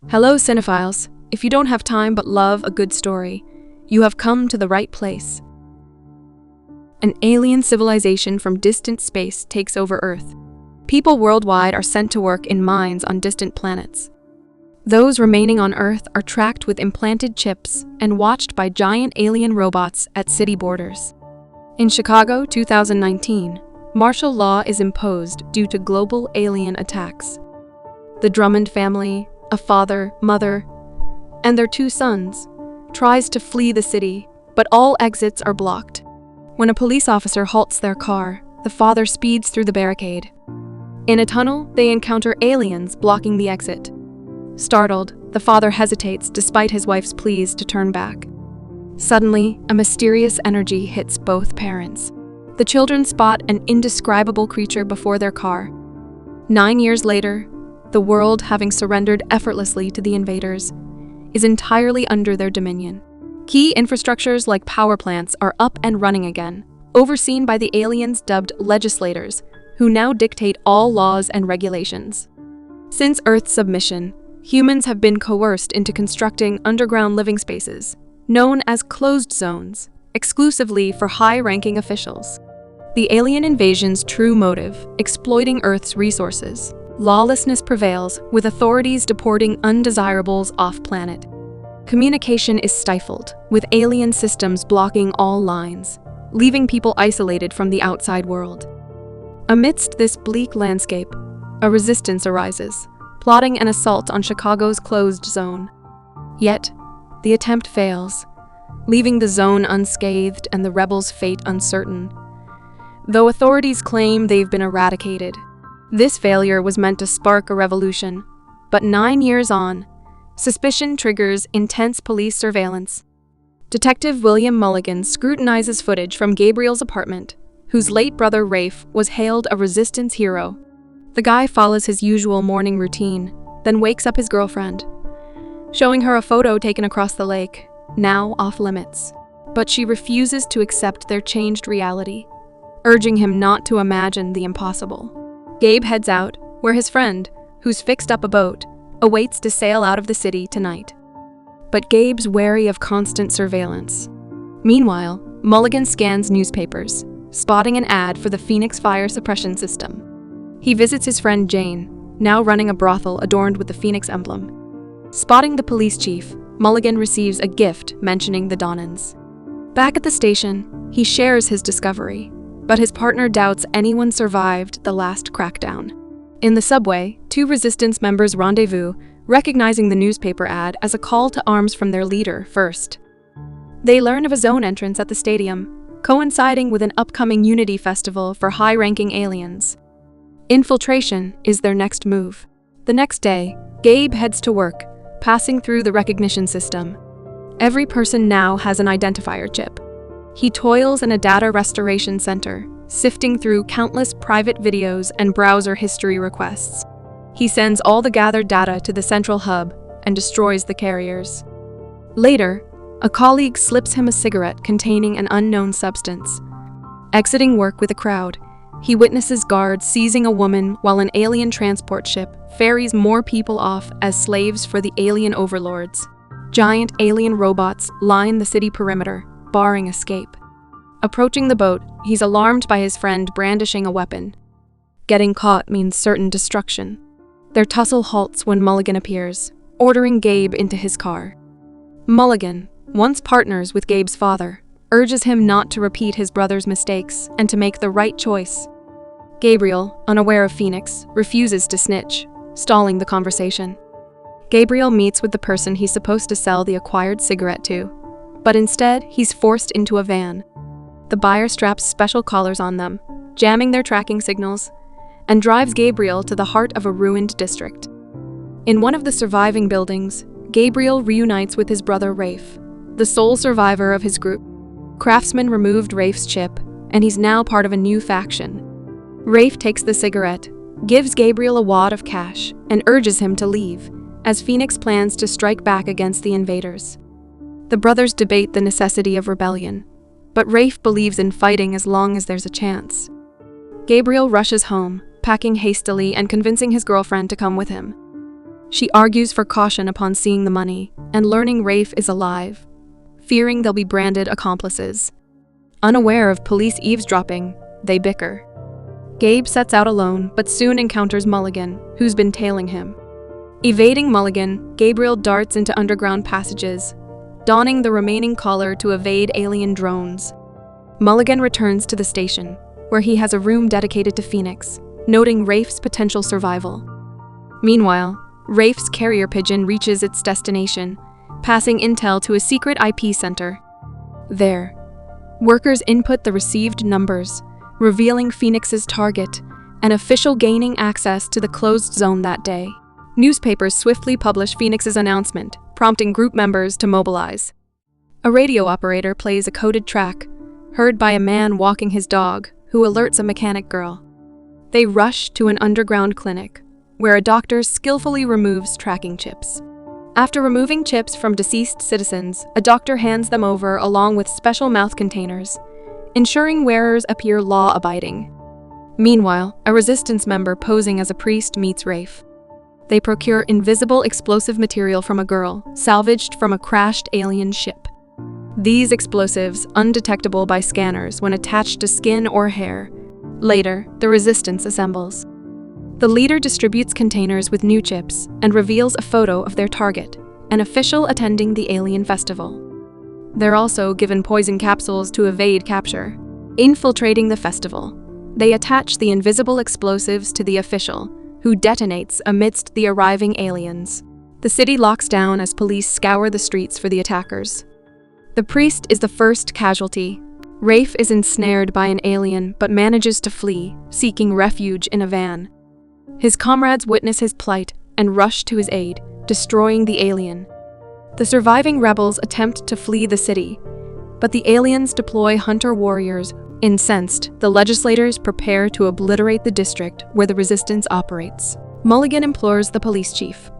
Hello, cinephiles. If you don't have time but love a good story, you have come to the right place. An alien civilization from distant space takes over Earth. People worldwide are sent to work in mines on distant planets. Those remaining on Earth are tracked with implanted chips and watched by giant alien robots at city borders. In Chicago, 2019, martial law is imposed due to global alien attacks. The Drummond family, a father, mother, and their 2 sons, tries to flee the city, but all exits are blocked. When a police officer halts their car, the father speeds through the barricade. In a tunnel, they encounter aliens blocking the exit. Startled, the father hesitates despite his wife's pleas to turn back. Suddenly, a mysterious energy hits both parents. The children spot an indescribable creature before their car. 9 years later, the world, having surrendered effortlessly to the invaders, is entirely under their dominion. Key infrastructures like power plants are up and running again, overseen by the aliens dubbed Legislators, who now dictate all laws and regulations. Since Earth's submission, humans have been coerced into constructing underground living spaces, known as closed zones, exclusively for high-ranking officials. The alien invasion's true motive, exploiting Earth's resources. Lawlessness prevails, with authorities deporting undesirables off-planet. Communication is stifled, with alien systems blocking all lines, leaving people isolated from the outside world. Amidst this bleak landscape, a resistance arises, plotting an assault on Chicago's closed zone. Yet, the attempt fails, leaving the zone unscathed and the rebels' fate uncertain. Though authorities claim they've been eradicated, this failure was meant to spark a revolution. But 9 years on, suspicion triggers intense police surveillance. Detective William Mulligan scrutinizes footage from Gabriel's apartment, whose late brother Rafe was hailed a resistance hero. The guy follows his usual morning routine, then wakes up his girlfriend, showing her a photo taken across the lake, now off limits. But she refuses to accept their changed reality, urging him not to imagine the impossible. Gabe heads out, where his friend, who's fixed up a boat, awaits to sail out of the city tonight. But Gabe's wary of constant surveillance. Meanwhile, Mulligan scans newspapers, spotting an ad for the Phoenix fire suppression system. He visits his friend Jane, now running a brothel adorned with the Phoenix emblem. Spotting the police chief, Mulligan receives a gift mentioning the Donnans. Back at the station, he shares his discovery, but his partner doubts anyone survived the last crackdown. In the subway, 2 resistance members rendezvous, recognizing the newspaper ad as a call to arms from their leader first. They learn of a zone entrance at the stadium, coinciding with an upcoming Unity Festival for high-ranking aliens. Infiltration is their next move. The next day, Gabe heads to work, passing through the recognition system. Every person now has an identifier chip. He toils in a data restoration center, sifting through countless private videos and browser history requests. He sends all the gathered data to the central hub and destroys the carriers. Later, a colleague slips him a cigarette containing an unknown substance. Exiting work with a crowd, he witnesses guards seizing a woman while an alien transport ship ferries more people off as slaves for the alien overlords. Giant alien robots line the city perimeter, barring escape. Approaching the boat, he's alarmed by his friend brandishing a weapon. Getting caught means certain destruction. Their tussle halts when Mulligan appears, ordering Gabe into his car. Mulligan, once partners with Gabe's father, urges him not to repeat his brother's mistakes and to make the right choice. Gabriel, unaware of Phoenix, refuses to snitch, stalling the conversation. Gabriel meets with the person he's supposed to sell the acquired cigarette to, but instead, he's forced into a van. The buyer straps special collars on them, jamming their tracking signals, and drives Gabriel to the heart of a ruined district. In one of the surviving buildings, Gabriel reunites with his brother Rafe, the sole survivor of his group. Craftsman removed Rafe's chip, and he's now part of a new faction. Rafe takes the cigarette, gives Gabriel a wad of cash, and urges him to leave, as Phoenix plans to strike back against the invaders. The brothers debate the necessity of rebellion, but Rafe believes in fighting as long as there's a chance. Gabriel rushes home, packing hastily and convincing his girlfriend to come with him. She argues for caution upon seeing the money and learning Rafe is alive, fearing they'll be branded accomplices. Unaware of police eavesdropping, they bicker. Gabe sets out alone, but soon encounters Mulligan, who's been tailing him. Evading Mulligan, Gabriel darts into underground passages, donning the remaining collar to evade alien drones. Mulligan returns to the station, where he has a room dedicated to Phoenix, noting Rafe's potential survival. Meanwhile, Rafe's carrier pigeon reaches its destination, passing intel to a secret IP center. There, workers input the received numbers, revealing Phoenix's target, an official gaining access to the closed zone that day. Newspapers swiftly publish Phoenix's announcement, prompting group members to mobilize. A radio operator plays a coded track, heard by a man walking his dog, who alerts a mechanic girl. They rush to an underground clinic, where a doctor skillfully removes tracking chips. After removing chips from deceased citizens, a doctor hands them over along with special mouth containers, ensuring wearers appear law-abiding. Meanwhile, a resistance member posing as a priest meets Rafe. They procure invisible explosive material from a girl, salvaged from a crashed alien ship. These explosives, undetectable by scanners when attached to skin or hair. Later, the resistance assembles. The leader distributes containers with new chips and reveals a photo of their target, an official attending the alien festival. They're also given poison capsules to evade capture. Infiltrating the festival, they attach the invisible explosives to the official, who detonates amidst the arriving aliens. The city locks down as police scour the streets for the attackers. The priest is the first casualty. Rafe is ensnared by an alien but manages to flee, seeking refuge in a van. His comrades witness his plight and rush to his aid, destroying the alien. The surviving rebels attempt to flee the city, but the aliens deploy hunter warriors. Incensed, the Legislators prepare to obliterate the district where the resistance operates. Mulligan implores the police chief,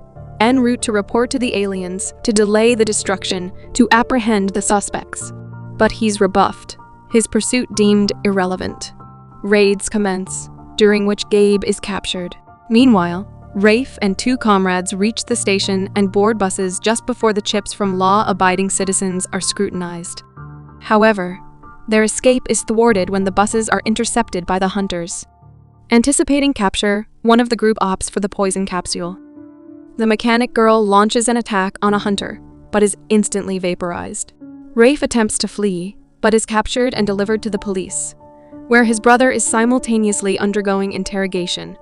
en route to report to the aliens, to delay the destruction, to apprehend the suspects. But he's rebuffed, his pursuit deemed irrelevant. Raids commence, during which Gabe is captured. Meanwhile, Rafe and two comrades reach the station and board buses just before the chips from law-abiding citizens are scrutinized. However, their escape is thwarted when the buses are intercepted by the hunters. Anticipating capture, one of the group opts for the poison capsule. The mechanic girl launches an attack on a hunter, but is instantly vaporized. Rafe attempts to flee, but is captured and delivered to the police, where his brother is simultaneously undergoing interrogation.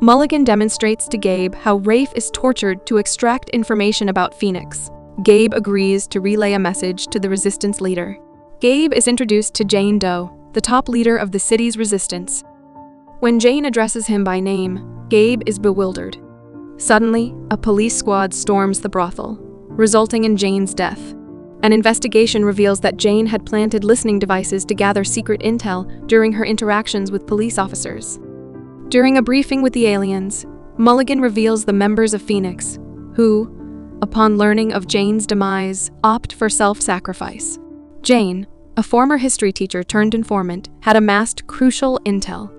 Mulligan demonstrates to Gabe how Rafe is tortured to extract information about Phoenix. Gabe agrees to relay a message to the resistance leader. Gabe is introduced to Jane Doe, the top leader of the city's resistance. When Jane addresses him by name, Gabe is bewildered. Suddenly, a police squad storms the brothel, resulting in Jane's death. An investigation reveals that Jane had planted listening devices to gather secret intel during her interactions with police officers. During a briefing with the aliens, Mulligan reveals the members of Phoenix, who, upon learning of Jane's demise, opt for self-sacrifice. Jane, a former history teacher turned informant, had amassed crucial intel.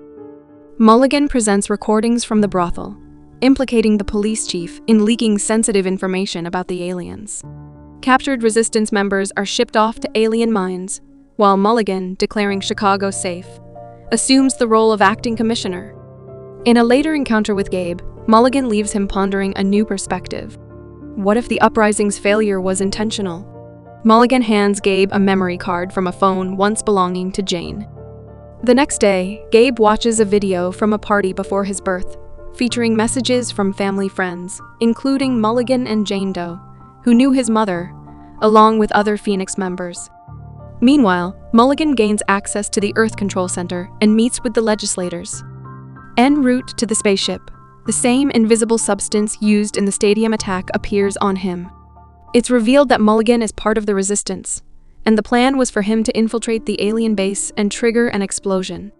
Mulligan presents recordings from the brothel, implicating the police chief in leaking sensitive information about the aliens. Captured resistance members are shipped off to alien mines, while Mulligan, declaring Chicago safe, assumes the role of acting commissioner. In a later encounter with Gabe, Mulligan leaves him pondering a new perspective. What if the uprising's failure was intentional? Mulligan hands Gabe a memory card from a phone once belonging to Jane. The next day, Gabe watches a video from a party before his birth, featuring messages from family friends, including Mulligan and Jane Doe, who knew his mother, along with other Phoenix members. Meanwhile, Mulligan gains access to the Earth Control Center and meets with the Legislators. En route to the spaceship, the same invisible substance used in the stadium attack appears on him. It's revealed that Mulligan is part of the resistance, and the plan was for him to infiltrate the alien base and trigger an explosion.